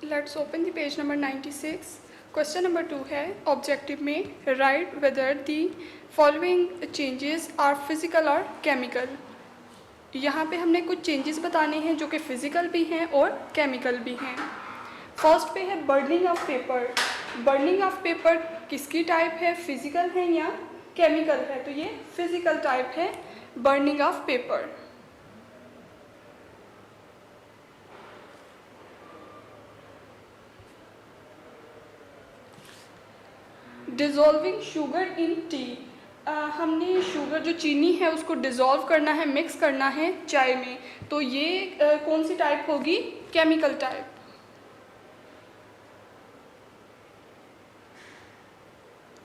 Let's open the page number 96। Question number 2 है objective में write whether the following changes are physical और chemical. यहाँ पे हमने कुछ चेंजेस बताने हैं जो कि फिजिकल भी हैं और केमिकल भी हैं। फर्स्ट पे है burning of paper. Burning of paper किसकी टाइप है, फिजिकल है या केमिकल है? तो ये फिजिकल टाइप है burning of paper. Dissolving sugar in tea. हमने शुगर जो चीनी है उसको डिज़ोल्व करना है, मिक्स करना है चाय में, तो ये कौन सी टाइप होगी, केमिकल टाइप।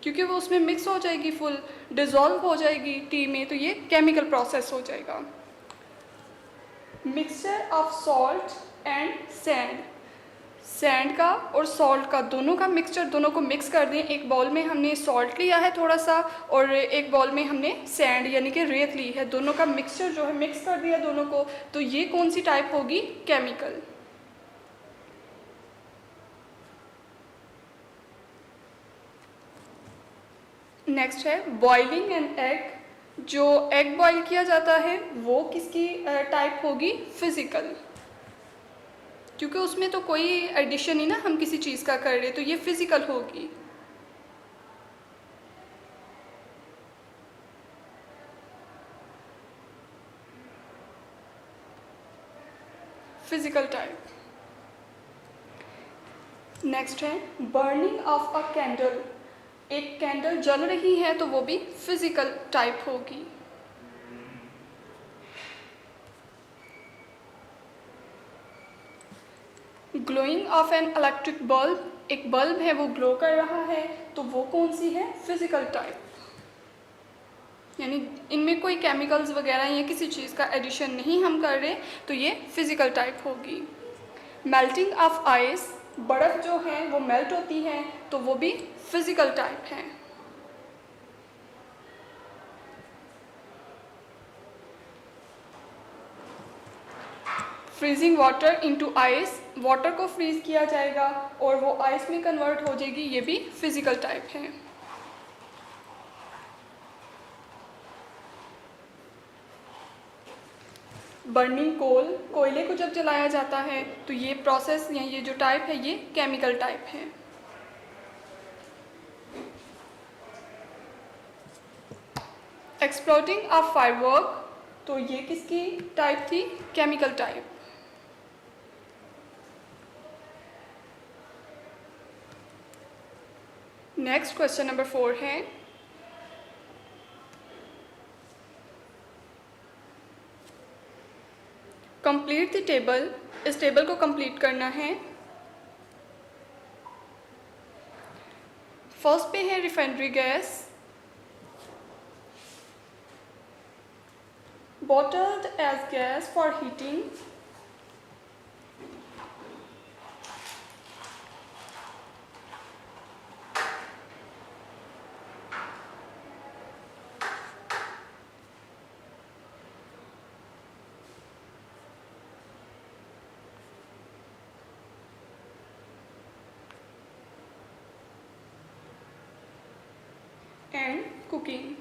क्योंकि वो उसमें मिक्स हो जाएगी, फुल डिज़ोल्व हो जाएगी टी में, तो ये केमिकल प्रोसेस हो जाएगा। Mixture of salt and sand. Sand का और सॉल्ट का दोनों का मिक्सचर, दोनों को मिक्स कर दें। एक बाउल में हमने सॉल्ट लिया है थोड़ा सा और एक बाउल में हमने सैंड यानी कि रेत ली है, दोनों का मिक्सचर जो है मिक्स कर दिया दोनों को, तो ये कौन सी टाइप होगी, केमिकल। नेक्स्ट है बॉइलिंग एन एग। जो एग बॉईल किया जाता है वो किसकी टाइप होगी, फिजिकल। क्योंकि उसमें तो कोई एडिशन ही ना हम किसी चीज़ का कर रहे, तो ये फिजिकल होगी। Physical type. नेक्स्ट है बर्निंग ऑफ अ कैंडल। एक कैंडल जल रही है तो वो भी फिजिकल टाइप होगी। Glowing of an electric bulb. एक बल्ब है वो ग्लो कर रहा है, तो वो कौन सी है, फिजिकल टाइप। यानी इनमें कोई केमिकल्स वगैरह या किसी चीज़ का एडिशन नहीं हम कर रहे, तो ये फिजिकल टाइप होगी। Melting of ice. बर्फ़ जो है वो मेल्ट होती है, तो वो भी फिजिकल टाइप है। Freezing water into ice. Water को फ्रीज किया जाएगा और वो आइस में कन्वर्ट हो जाएगी, ये भी फिजिकल टाइप है। Burning coal. कोयले को जब जलाया जाता है तो ये प्रोसेस या ये जो टाइप है ये केमिकल टाइप है। Exploding of firework. तो ये किसकी टाइप थी, chemical type. Next question number 4 है कंप्लीट द टेबल। इस टेबल को कंप्लीट करना है। फर्स्ट पे है refinery gas, bottled as gas for heating, and cooking।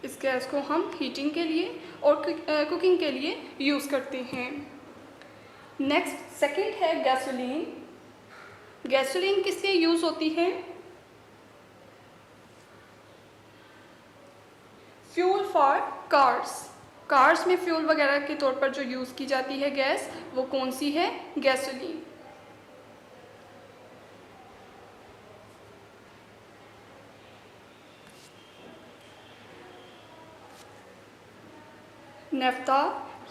इस गैस को हम हीटिंग के लिए और कुकिंग के लिए यूज़ करते हैं। नेक्स्ट सेकंड है गैसोलीन। गैसोलीन किस लिए यूज़ होती है, फ्यूल फॉर कार्स। कार्स में फ्यूल वगैरह के तौर पर जो यूज़ की जाती है गैस, वो कौन सी है, गैसोलीन। नेफ्था,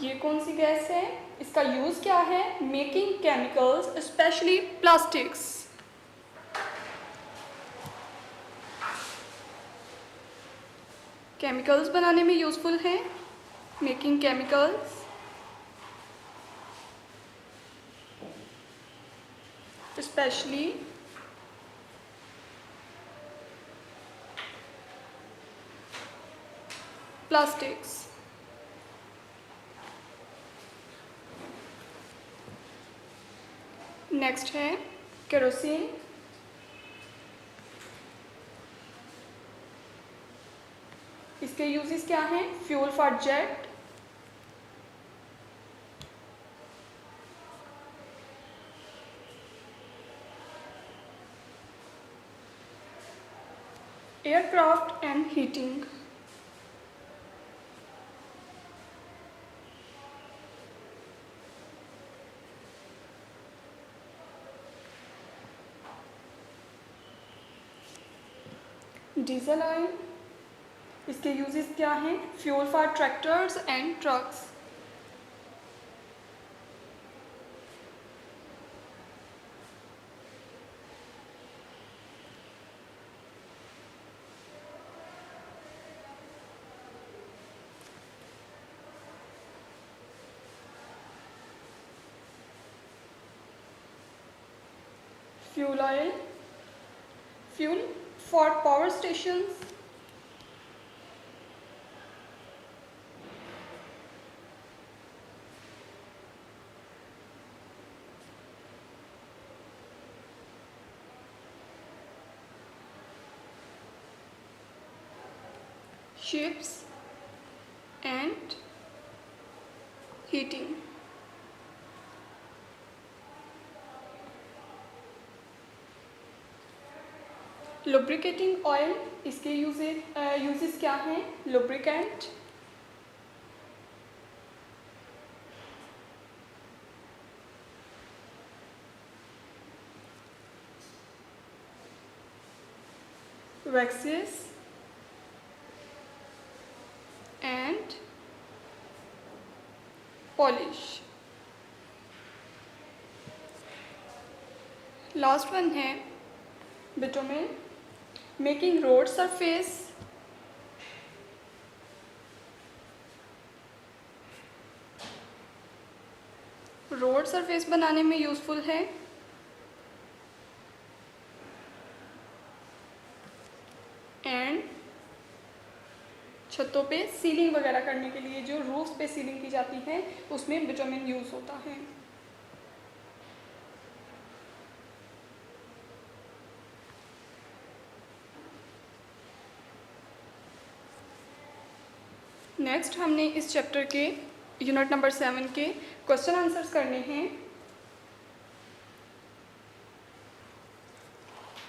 ये कौन सी गैस है, इसका यूज़ क्या है, making chemicals specially plastics. Chemicals बनाने में यूज़फुल है, making chemicals specially plastics. Next है केरोसिन, इसके यूजेस क्या हैं? Fuel for jet, aircraft and heating. Diesel oil, इसके यूजेस क्या हैं? Fuel for tractors and trucks. Fuel oil, fuel for power stations, ships and heating। Lubricating oil, इसके uses क्या हैं? Lubricant, waxes and polish. Last one है bitumen, making road surface, road surface बनाने में useful है। And छतों पे ceiling वगैरह करने के लिए, जो रूफ्स पे सीलिंग की जाती है उसमें बिटुमेन यूज़ होता है। नेक्स्ट हमने इस चैप्टर के यूनिट नंबर 7 के क्वेश्चन आंसर्स करने हैं।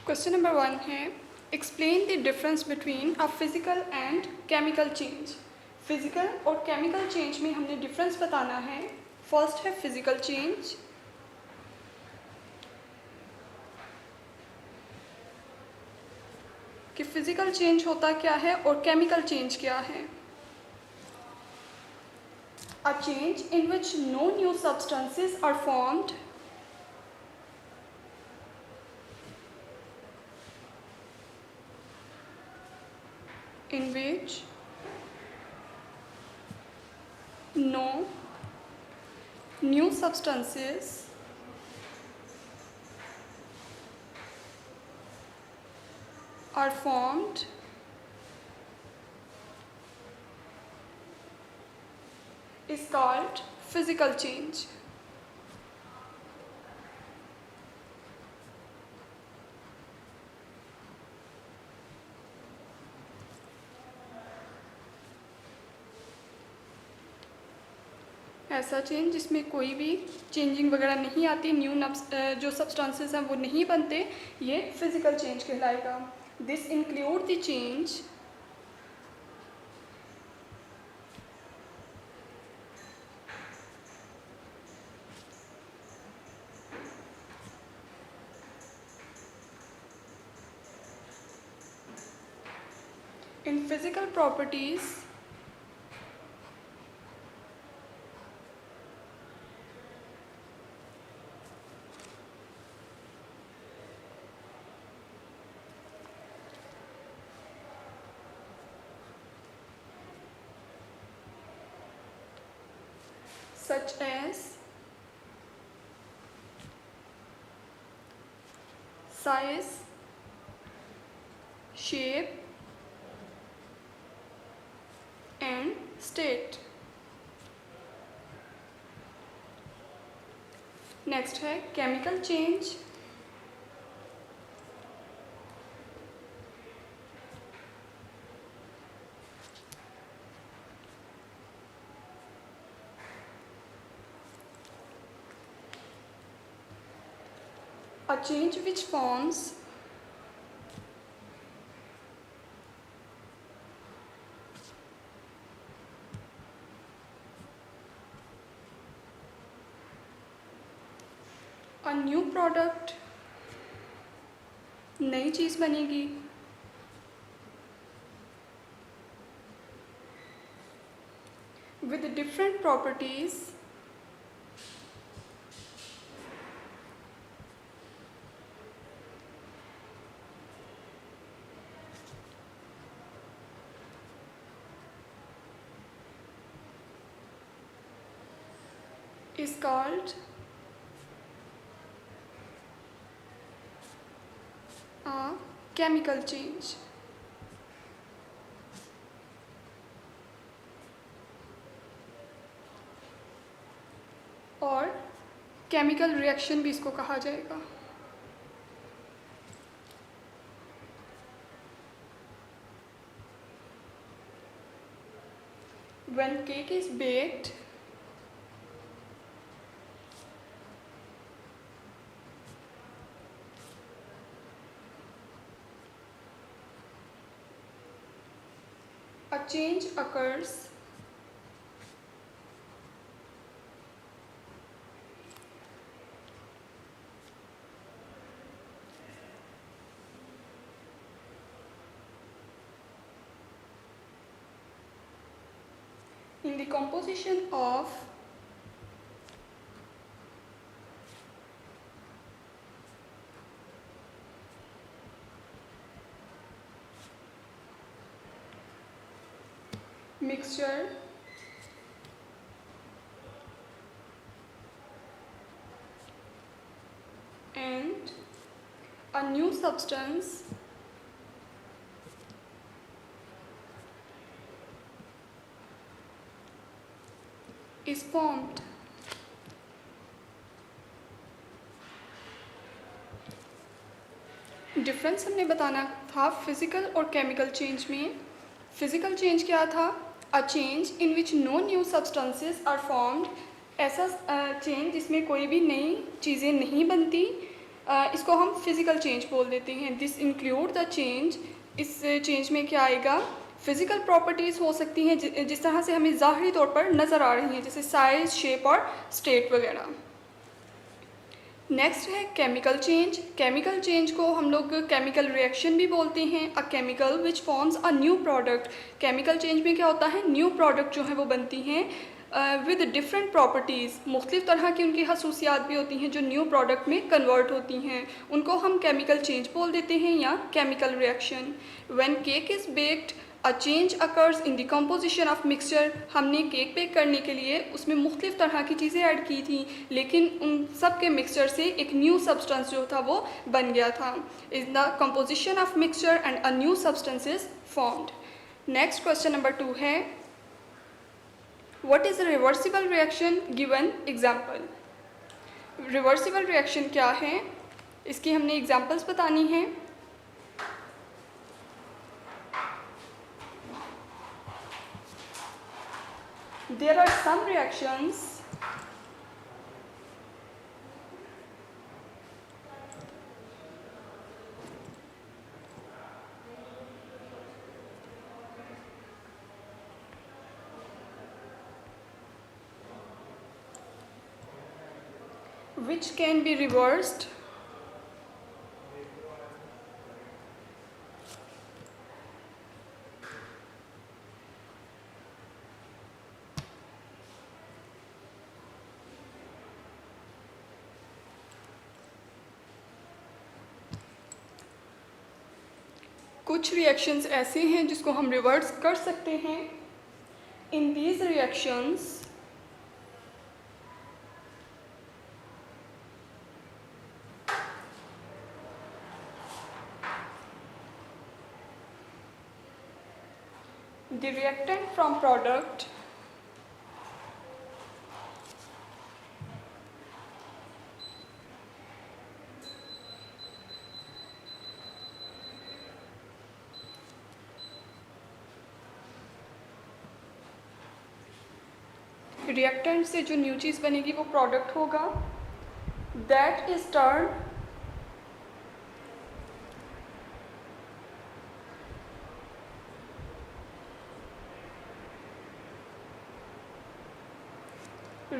क्वेश्चन नंबर 1 है, explain the difference between a physical and chemical change. Physical और केमिकल चेंज में हमने डिफरेंस बताना है। फर्स्ट है फिजिकल चेंज, कि फिजिकल चेंज होता क्या है और केमिकल चेंज क्या है। A change in which no new substances are formed, in which no new substances are formed is called physical change। ऐसा चेंज जिसमें कोई भी चेंजिंग वगैरह नहीं आती, न्यू जो सब्सटेंसेस हैं वो नहीं बनते, ये फिजिकल चेंज कहलाएगा। This include the change in physical properties such as size, shape and state। Next है chemical change. A change which forms a new product, नई चीज़ बनेगी। With different properties, is called a chemical change। और chemical reaction भी इसको कहा जाएगा। When cake is baked, a change occurs in the composition of mixture and a new substance is formed। Difference हमने बताना था फिजिकल और केमिकल चेंज में। फिजिकल चेंज क्या था? A change in which no new substances are formed, ऐसा change जिसमें कोई भी नई चीज़ें नहीं बनती, इसको हम फिजिकल चेंज बोल देते हैं। दिस इंक्लूड द चेंज, इस चेंज में क्या आएगा? फिजिकल प्रॉपर्टीज़ हो सकती हैं जिस तरह से हमें ज़ाहिरी तौर पर नज़र आ रही हैं, जैसे साइज, शेप और स्टेट वगैरह। नेक्स्ट है केमिकल चेंज। केमिकल चेंज को हम लोग केमिकल रिएक्शन भी बोलते हैं। A chemical which forms a new product, chemical change में क्या होता है? न्यू प्रोडक्ट जो है वो बनती हैं विद डिफरेंट प्रॉपर्टीज़, मुख्तलिफ तरह की उनकी खसूसियात भी होती हैं जो न्यू प्रोडक्ट में कन्वर्ट होती हैं, उनको हम केमिकल चेंज बोल देते हैं या chemical reaction. When cake is baked a change occurs in the composition of mixture, हमने केक बेक करने के लिए उसमें मुख्तलिफ तरह की चीज़ें ऐड की थी, लेकिन उन सब के मिक्सचर से एक न्यू सब्सटेंस जो था वो बन गया था। Is the composition of mixture and a new substance is formed. Next question number 2 है what is reversible reaction, given example. Reversible reaction क्या है, इसकी हमने एग्जाम्पल्स बतानी है। There are some reactions which can be reversed कुछ reactions ऐसे हैं जिसको हम रिवर्स कर सकते हैं। In these reactions the reactant from product reactant से जो न्यू चीज़ बनेगी वो प्रोडक्ट होगा, that is turn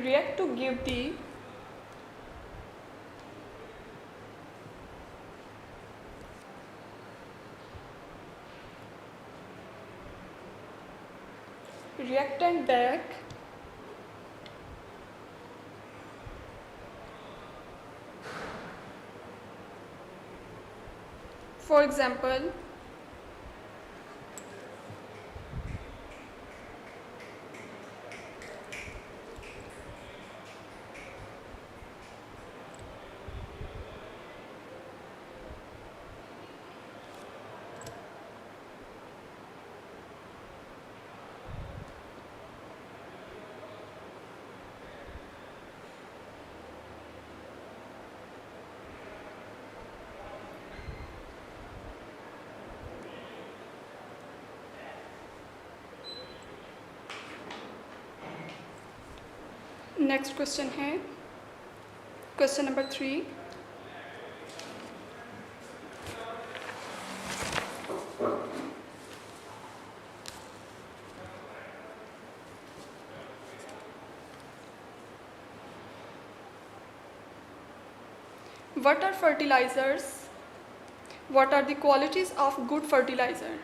react to give the reactant back for example next question है question number 3. What are fertilizers? What are the qualities of good fertilizer?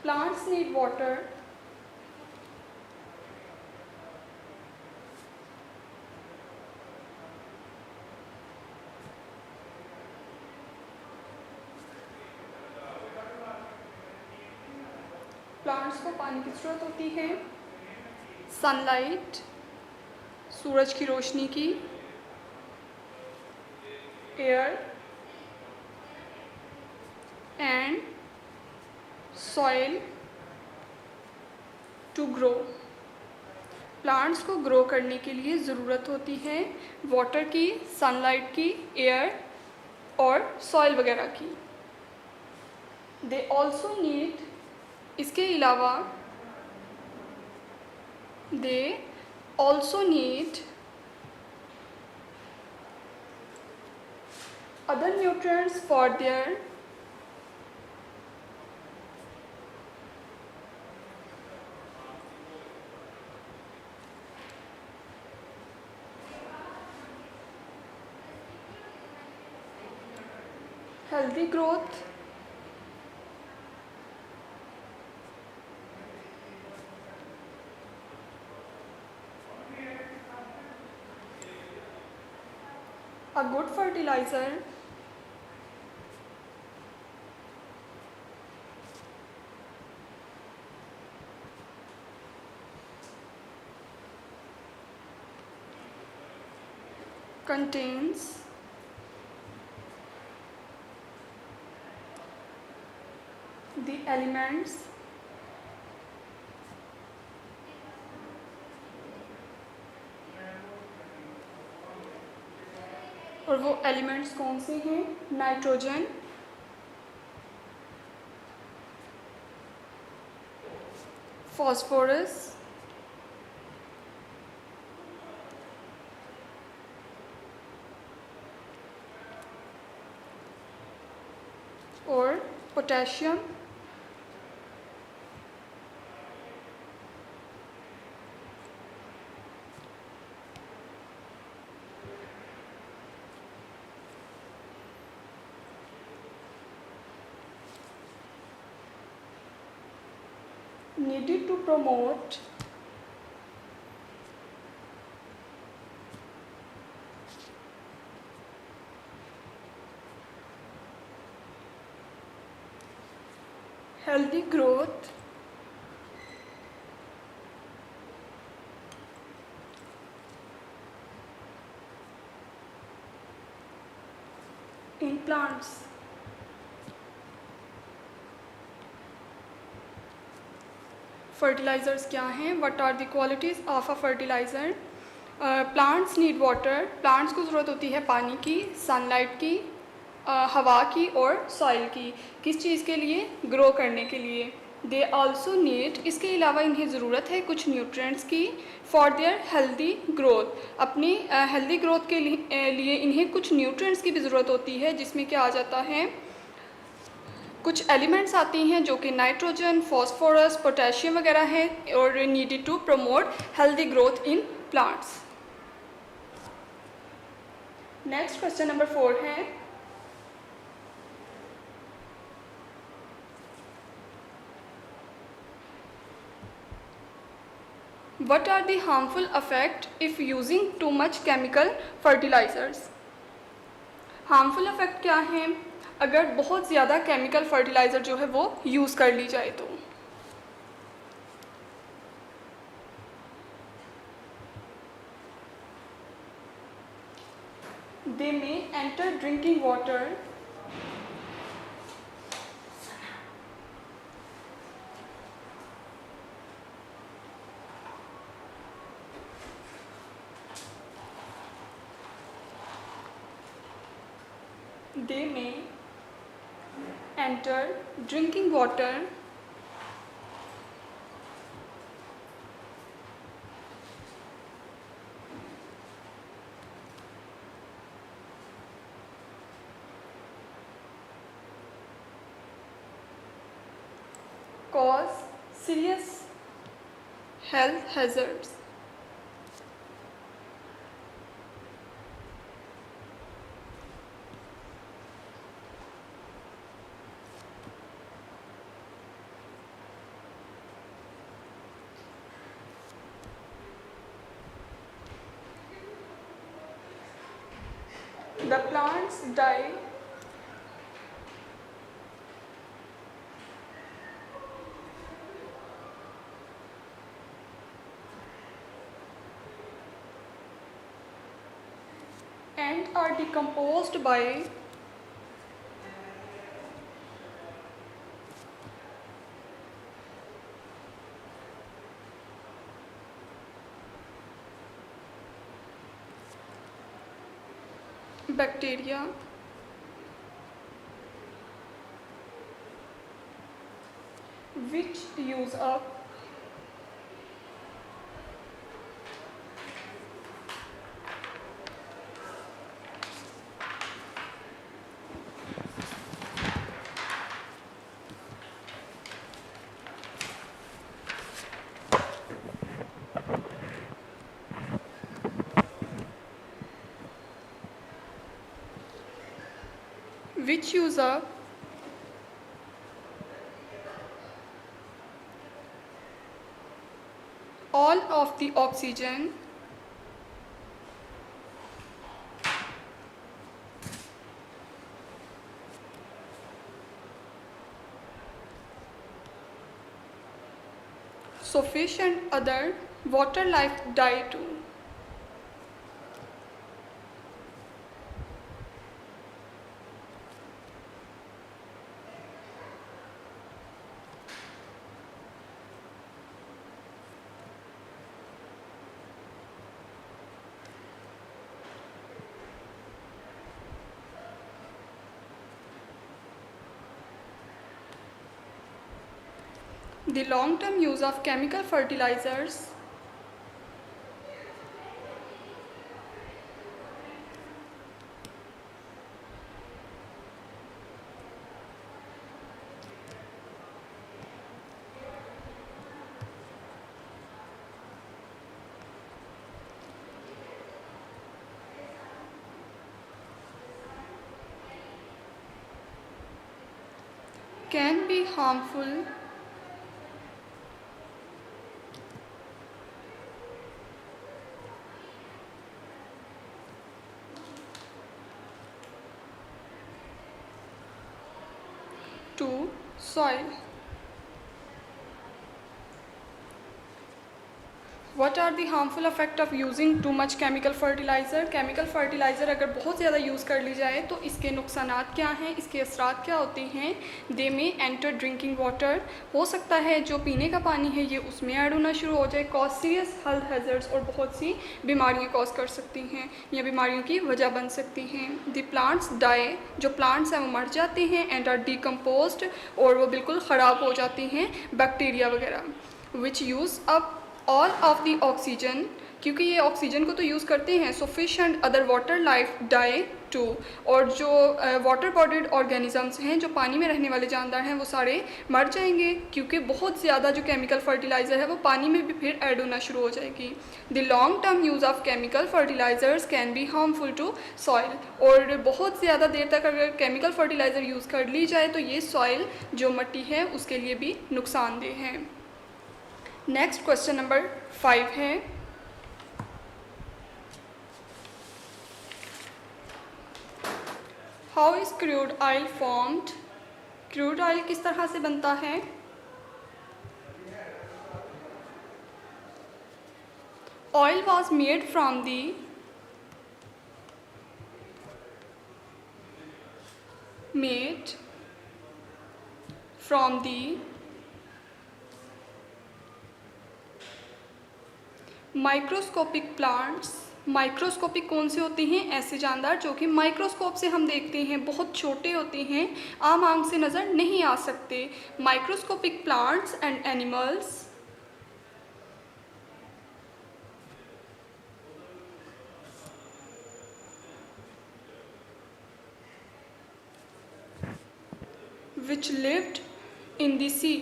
Plants need water. Plants को पानी की ज़रूरत होती है, सनलाइट, सूरज की रोशनी की, air and soil to grow. Plants को ग्रो करने के लिए ज़रूरत होती है वाटर की, सनलाइट की, एयर और सॉइल वगैरह की. दे ऑल्सो नीड, इसके अलावा they also need other nutrients for their healthy growth. A good fertilizer contains the elements और वो एलिमेंट्स कौन से हैं? नाइट्रोजन, फॉस्फोरस, और potassium. Needed to promote healthy growth in plants. Fertilizers क्या हैं? What are the qualities of a fertilizer? Plants need water, plants को ज़रूरत होती है पानी की, सनलाइट की, हवा की और सॉइल की। किस चीज़ के लिए? ग्रो करने के लिए। दे आल्सो नीड, इसके अलावा इन्हें ज़रूरत है कुछ न्यूट्रिएंट्स की, फॉर देयर हेल्दी ग्रोथ, अपनी हेल्दी ग्रोथ के लिए इन्हें कुछ न्यूट्रिएंट्स की भी ज़रूरत होती है, जिसमें क्या आ जाता है, कुछ एलिमेंट्स आती हैं जो कि नाइट्रोजन, फॉस्फोरस, पोटेशियम वगैरह हैं और needed to promote healthy growth in plants. Next question number 4 है, What are the harmful effect if using too much chemical fertilizers? Harmful effect क्या हैं अगर बहुत ज़्यादा केमिकल फर्टिलाइज़र जो है वो यूज़ कर ली जाए तो? They may enter drinking water, they may enter drinking water, cause serious health hazards. The plants die and are decomposed by bacteria, which use up which use up all of the oxygen sufficient other water life die too. The long-term use of chemical fertilizers can be harmful to soil. What are the harmful effect of using too much chemical fertilizer? Chemical fertiliser अगर बहुत ज़्यादा use कर ली जाए तो इसके नुकसानात क्या हैं, इसके असरात क्या होते हैं? दे में एंटर ड्रिंकिंग वाटर, हो सकता है जो पीने का पानी है ये उसमें ऐड होना शुरू हो जाए, कॉज सीरियस हेल्थ हैज़र्ड्स, और बहुत सी बीमारियाँ कॉज कर सकती हैं या बीमारियों की वजह बन सकती हैं। द प्लांट्स डाई, जो प्लांट्स हैं वो मर जाते हैं, एंड आर डिकम्पोज्ड, और वो बिल्कुल ख़राब हो जाती हैं बैक्टीरिया वगैरह। Which use up all of the oxygen, क्योंकि ये ऑक्सीजन को तो यूज़ करते हैं, so fish and other water life die too, और जो वाटर बॉडीड ऑर्गेनिजम्स हैं, जो पानी में रहने वाले जानदार हैं, वो सारे मर जाएंगे, क्योंकि बहुत ज़्यादा जो केमिकल फर्टिलाइज़र है वो पानी में भी फिर ऐड होना शुरू हो जाएगी। The long term use of chemical fertilizers can be harmful to soil, और बहुत ज़्यादा देर तक अगर केमिकल फर्टिलाइज़र यूज़ कर ली जाए तो ये सॉइल जो मिट्टी है उसके लिए भी नुकसानदेह है। नेक्स्ट क्वेश्चन नंबर 5 है, how is crude oil formed? Crude oil किस तरह से बनता है? Oil was made from the microscopic plants. Microscopic कौन से होते हैं? ऐसे जानदार जो कि माइक्रोस्कोप से हम देखते हैं, बहुत छोटे होते हैं, आम आंख से नज़र नहीं आ सकते। Microscopic plants and animals which lived in the sea।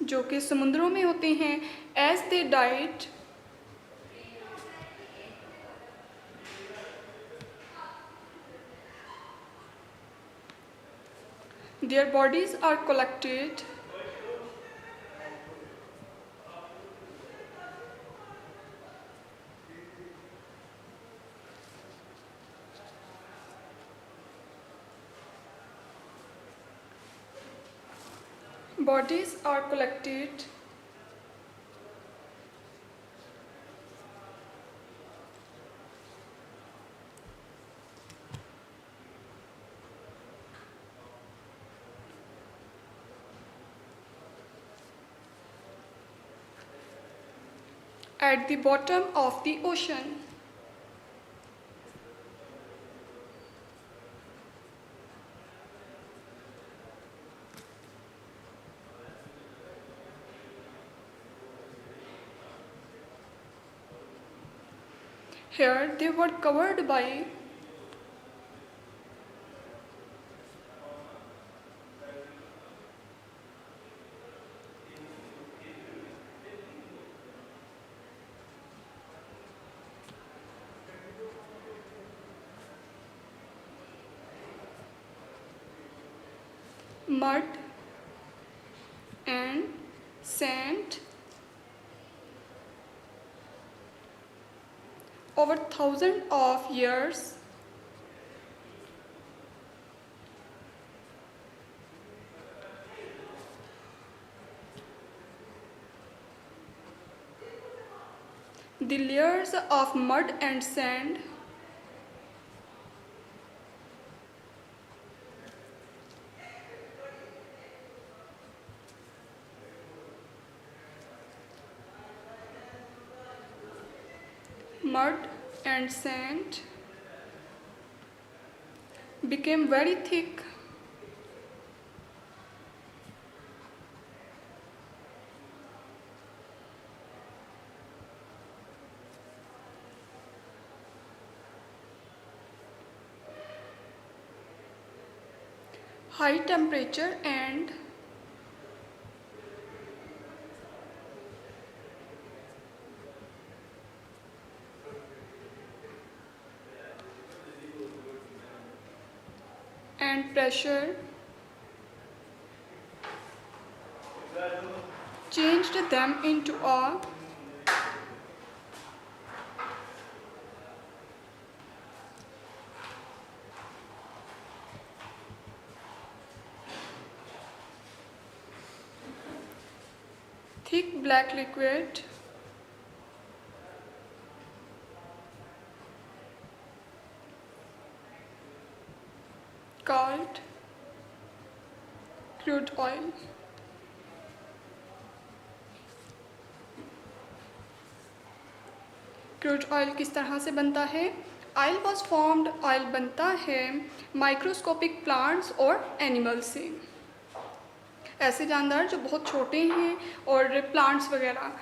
जो कि समुद्रों में होते हैं। As they died their bodies are collected bodies are collected at the bottom of the ocean। Here they were covered by mud and sand over thousands of years। The layers of mud and sand became very thick high temperature and pressure changed them into a thick black liquid called crude oil. Crude oil किस तरह से बनता है? Oil was formed, oil बनता है microscopic plants और animals से, ऐसे जानदार जो बहुत छोटे हैं और प्लांट्स वगैरह,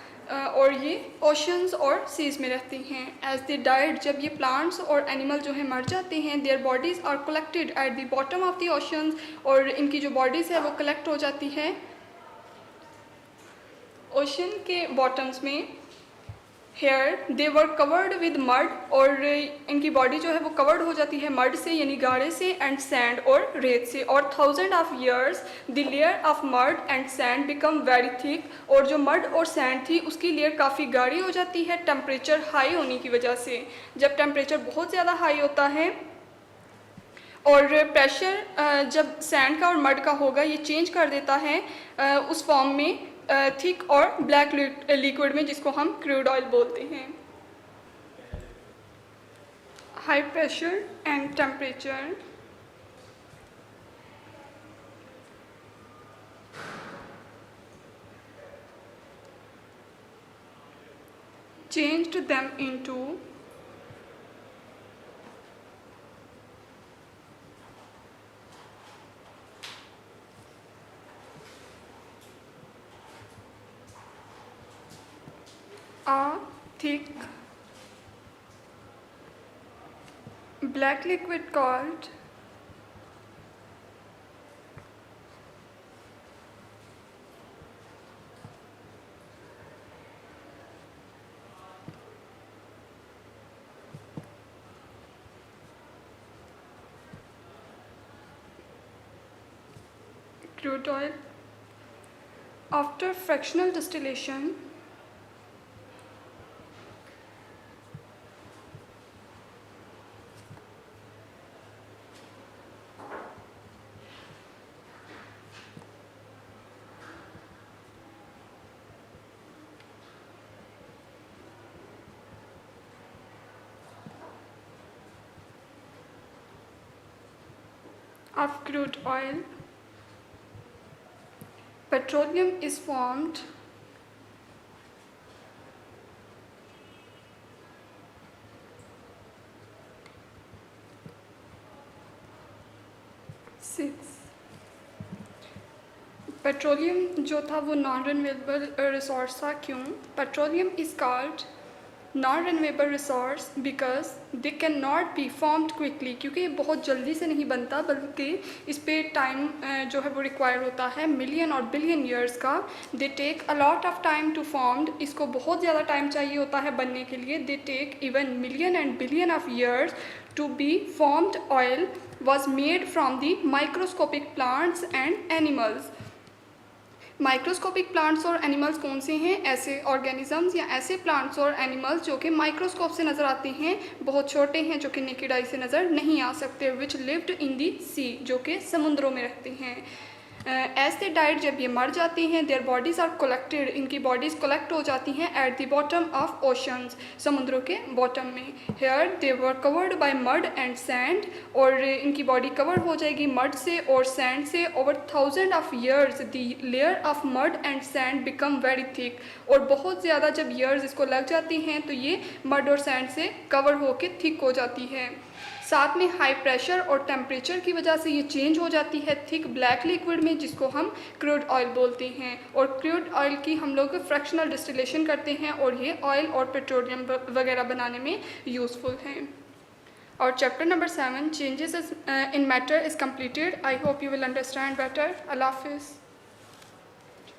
और ये ओशंस और सीज में रहते हैं। एज दे डाइड, जब ये प्लांट्स और एनिमल जो है मर जाते हैं, their bodies are collected at the bottom of the oceans, और इनकी जो बॉडीज़ है वो कलेक्ट हो जाती है ओशन के बॉटम्स में। Here they were covered with mud, और इनकी बॉडी जो है वो कवर्ड हो जाती है मड से, यानी गाड़े से, एंड सैंड और रेत से। और 1000 of years the layer of mud and sand become very thick, और जो मड और सैंड थी उसकी लेयर काफ़ी गाढ़ी हो जाती है टेम्परेचर हाई होने की वजह से। जब टेम्परेचर बहुत ज़्यादा हाई होता है और प्रेशर जब सैंड का और मड का होगा, ये चेंज कर देता है उस फॉर्म में थिक और ब्लैक लिक्विड में, जिसको हम क्रूड ऑयल बोलते हैं। High pressure and temperature changed them into a thick black liquid called crude oil. After fractional distillation, of crude oil, petroleum is formed. Petroleum जो था वो नॉन रिन्यूएबल रिसोर्स था। क्यों? Petroleum is called non renewable resource because they can not be formed quickly, क्योंकि ये बहुत जल्दी से नहीं बनता, बल्कि इस पर टाइम जो है वो रिक्वायर होता है मिलियन और बिलियन ईयर्स का। They take a lot of time to formed, इसको बहुत ज़्यादा टाइम चाहिए होता है बनने के लिए। They take even million and billion of years to be formed. Oil was made from the microscopic plants and animals. Microscopic plants और एनिमल्स कौन से हैं? ऐसे ऑर्गेनिजम्स या ऐसे प्लांट्स और एनिमल्स जो कि माइक्रोस्कोप से नज़र आते हैं, बहुत छोटे हैं, जो कि नेकेड आई से नज़र नहीं आ सकते। विच लिव्ड इन दी सी, जो कि समुद्रों में रहते हैं। एज दे डाइड, जब ये मर जाते हैं, देयर बॉडीज़ आर कलेक्टेड, इनकी बॉडीज़ कलेक्ट हो जाती हैं at the bottom of oceans, समुद्रों के बॉटम में। Here they were covered by mud and sand, और इनकी बॉडी कवर हो जाएगी मड से और सैंड से। Over 1000 of years the layer of mud and sand become very thick, और बहुत ज़्यादा जब ईयर्स इसको लग जाती हैं तो ये मड और सैंड से कवर होकर थिक हो जाती है। साथ में हाई प्रेशर और टेम्परेचर की वजह से ये चेंज हो जाती है थिक ब्लैक लिक्विड में, जिसको हम क्रूड ऑयल बोलते हैं। और क्रूड ऑयल की हम लोग फ्रैक्शनल डिस्टिलेशन करते हैं, और ये ऑयल और पेट्रोलियम वगैरह बनाने में यूज़फुल हैं। और chapter number 7 changes in matter is completed. I hope you will understand better. अल्लाह हाफिज़।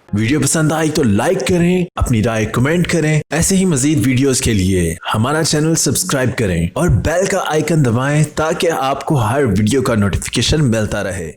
वीडियो पसंद आई तो लाइक करें, अपनी राय कमेंट करें। ऐसे ही मजीद वीडियोस के लिए हमारा चैनल सब्सक्राइब करें और बेल का आइकन दबाएं ताकि आपको हर वीडियो का नोटिफिकेशन मिलता रहे।